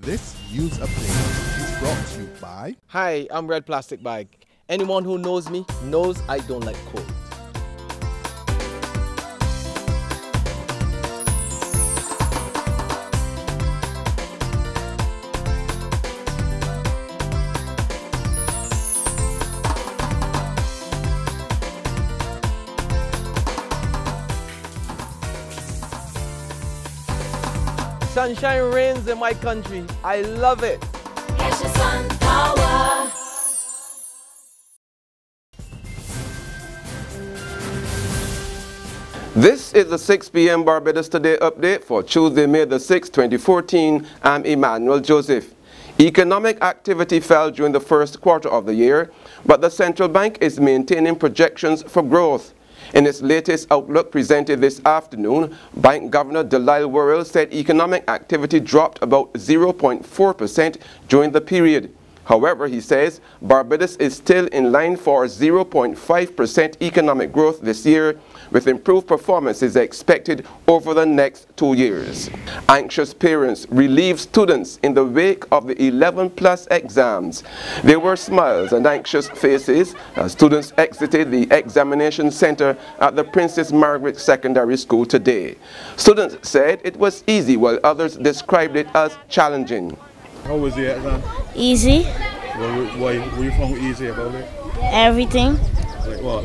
This Use a Plea is brought to you by... Hi, I'm Red Plastic Bag. Anyone who knows me knows I don't like cold. Sunshine reigns in my country. I love it. It's your sun power. This is the 6 p.m. Barbados Today update for Tuesday, May the 6th, 2014. I'm Emmanuel Joseph. Economic activity fell during the first quarter of the year, but the central bank is maintaining projections for growth. In its latest outlook presented this afternoon, Bank Governor Delisle Worrell said economic activity dropped about 0.4% during the period. However, he says Barbados is still in line for 0.5% economic growth this year, with improved performances expected over the next 2 years. Anxious parents relieved students in the wake of the 11+ exams. There were smiles and anxious faces as students exited the examination center at the Princess Margaret Secondary School today. Students said it was easy, while others described it as challenging. How was the exam? Easy. What you found easy about it? Everything. Like what?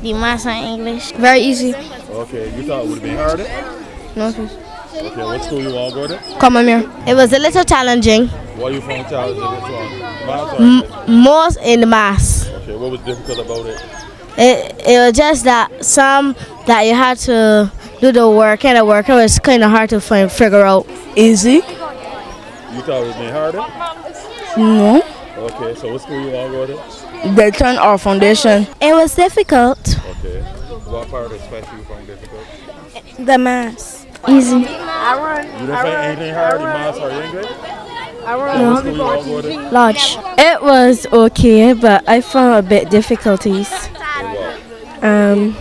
The maths and English. Very easy. Okay, you thought it would have been harder? No, please. Okay, what school you all go to? Come on here. It was a little challenging. What you found challenging? Which one? Maths or Most in the maths. Okay, what was difficult about it? It was just that some that you had to do the work, and the work was kind of hard to figure out. Easy. You thought it would have been harder? No. Okay, so what school you all go to? They turned our foundation. It was difficult. Okay. What part especially you found difficult? The maths. Easy. You didn't find anything hard in maths or English? No. What school you all go to? Lodge. It was okay, but I found a bit difficulties. In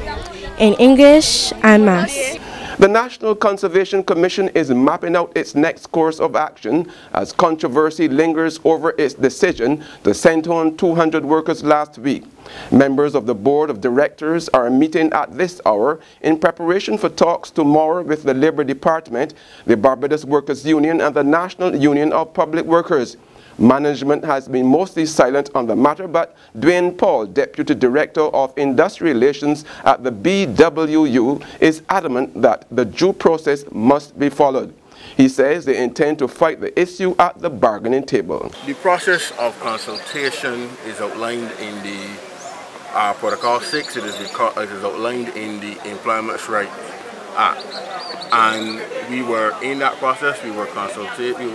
English and maths. The National Conservation Commission is mapping out its next course of action as controversy lingers over its decision to send home 200 workers last week. Members of the Board of Directors are meeting at this hour in preparation for talks tomorrow with the Labour Department, the Barbados Workers' Union and the National Union of Public Workers. Management has been mostly silent on the matter, but Dwayne Paul, Deputy Director of Industrial Relations at the BWU, is adamant that the due process must be followed. He says they intend to fight the issue at the bargaining table. The process of consultation is outlined in the Protocol 6. It is outlined in the Employment Rights Act. And we were in that process. We were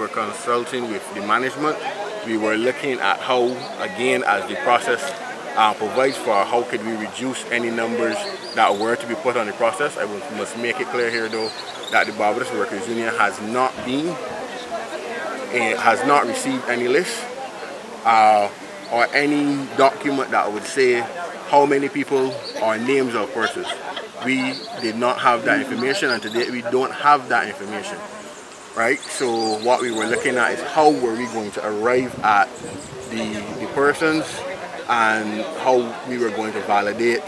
consulting with the management. We were looking at how, again, as the process provides for, how could we reduce any numbers that were to be put on the process. I must make it clear here, though, that the Barbados Workers Union has not received any list or any document that would say how many people or names of persons. We did not have that information, and today we don't have that information, right? So what we were looking at is how were we going to arrive at the persons and how we were going to validate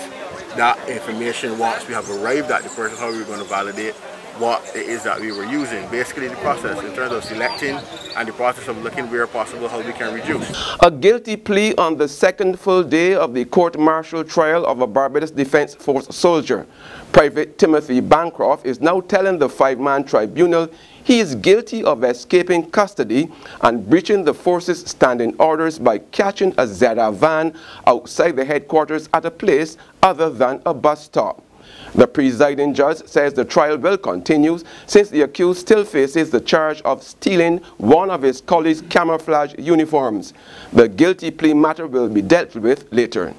that information once we have arrived at the person, how we were going to validate what it is that we were using. Basically the process in terms of selecting and the process of looking where possible how we can reduce. A guilty plea on the second full day of the court-martial trial of a Barbados Defense Force soldier. Private Timothy Bancroft is now telling the 5-man tribunal he is guilty of escaping custody and breaching the force's standing orders by catching a Zeta van outside the headquarters at a place other than a bus stop. The presiding judge says the trial will continue since the accused still faces the charge of stealing one of his colleagues' camouflage uniforms. The guilty plea matter will be dealt with later.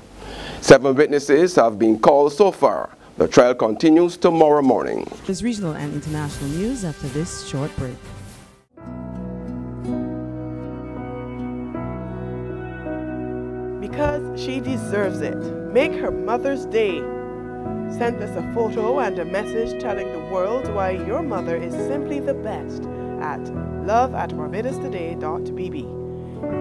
7 witnesses have been called so far. The trial continues tomorrow morning. There's regional and international news after this short break. Because she deserves it. Make her Mother's Day. Send us a photo and a message telling the world why your mother is simply the best at love@barbadostoday.bb.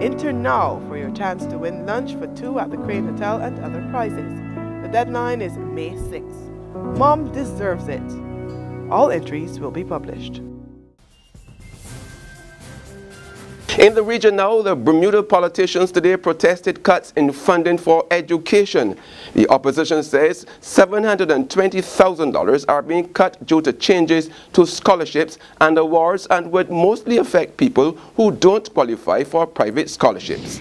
Enter now for your chance to win lunch for two at the Crane Hotel and other prizes. The deadline is May 6th. Mom deserves it. All entries will be published. In the region now, the Bermuda politicians today protested cuts in funding for education. The opposition says $720,000 are being cut due to changes to scholarships and awards and would mostly affect people who don't qualify for private scholarships.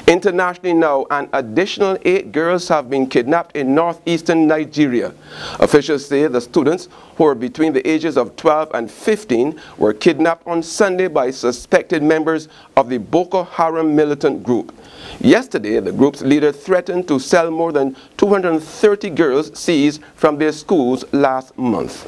Internationally now, an additional 8 girls have been kidnapped in northeastern Nigeria. Officials say the students, who are between the ages of 12 and 15, were kidnapped on Sunday by suspected members of the Boko Haram militant group. Yesterday, the group's leader threatened to sell more than 230 girls seized from their schools last month.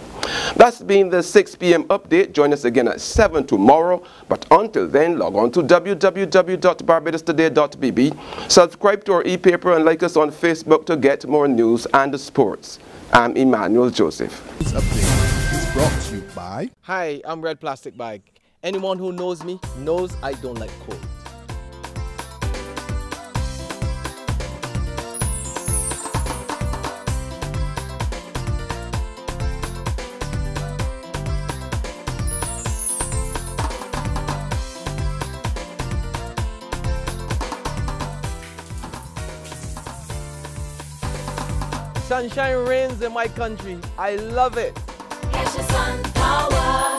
That's been the 6 p.m. update. Join us again at 7 tomorrow. But until then, log on to www.barbadostoday.bb, subscribe to our e-paper and like us on Facebook to get more news and sports. I'm Emmanuel Joseph. This update is brought to you by... Hi, I'm Red Plastic Bag. Anyone who knows me knows I don't like cold. Sunshine reigns in my country. I love it. Get your sun power.